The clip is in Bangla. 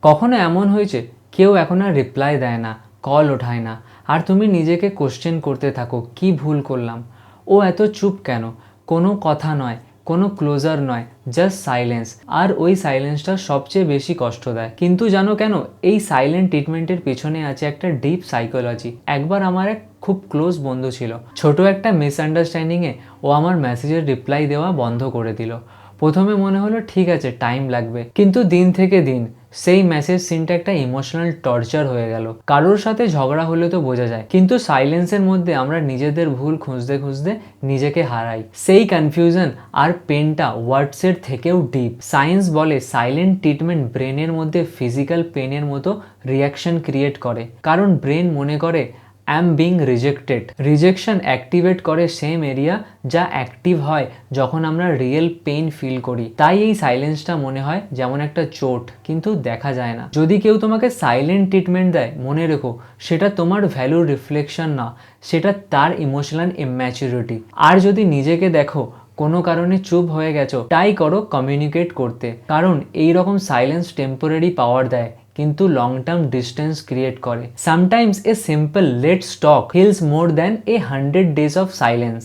কখনো এমন হয়েছে কেউ এখন আর রিপ্লাই দেয় না, কল ওঠায় না, আর তুমি নিজেকে কোশ্চেন করতে থাকো কি ভুল করলাম, ও এত চুপ কেন, কোনো কথা নয়, কোনো ক্লোজার নয়, জাস্ট সাইলেন্স। আর ওই সাইলেন্সটা সবচেয়ে বেশি কষ্ট দেয়। কিন্তু জানো কেন? এই সাইলেন্ট ট্রিটমেন্টের পেছনে আছে একটা ডিপ সাইকোলজি। একবার আমার এক খুব ক্লোজ বন্ধু ছিল, ছোট একটা মিসআন্ডারস্ট্যান্ডিংয়ে ও আমার মেসেজের রিপ্লাই দেওয়া বন্ধ করে দিল। প্রথমে মনে হলো ঠিক আছে, টাইম লাগবে, কিন্তু দিন থেকে দিন সেই মেসেজ সিনটা একটা ইমোশনাল টর্চার হয়ে গেল। কারোর সাথে ঝগড়া হলে তো বোঝা যায়, কিন্তু সাইলেন্সের মধ্যে আমরা নিজেদের ভুল খুঁজতে খুঁজতে নিজেকে হারাই। সেই কনফিউশন আর পেনটা ওয়ার্ডসের থেকেও ডিপ। সায়েন্স বলে সাইলেন্ট ট্রিটমেন্ট ব্রেনের মধ্যে ফিজিক্যাল পেনের মতো রিয়াকশন ক্রিয়েট করে, কারণ ব্রেন মনে করে অ্যাম বিং রিজেক্টেড। রিজেকশন অ্যাক্টিভেট করে সেম এরিয়া যা অ্যাক্টিভ হয় যখন আমরা রিয়েল পেইন ফিল করি। তাই এই সাইলেন্সটা মনে হয় যেমন একটা চোট, কিন্তু দেখা যায় না। যদি কেউ তোমাকে সাইলেন্ট ট্রিটমেন্ট দেয়, মনে রেখো সেটা তোমার ভ্যালুর রিফ্লেকশন না, সেটা তার ইমোশনাল ইম্যাচুরিটি। আর যদি নিজেকে দেখো কোনো কারণে চুপ হয়ে গেছো, ট্রাই করো কমিউনিকেট করতে, কারণ এই রকম সাইলেন্স টেম্পোরারি পাওয়ার দেয় কিন্তু লং টার্ম ডিস্টেন্স ক্রিয়েট করে। Sometimes a simple let's talk hills more than 100 days of silence.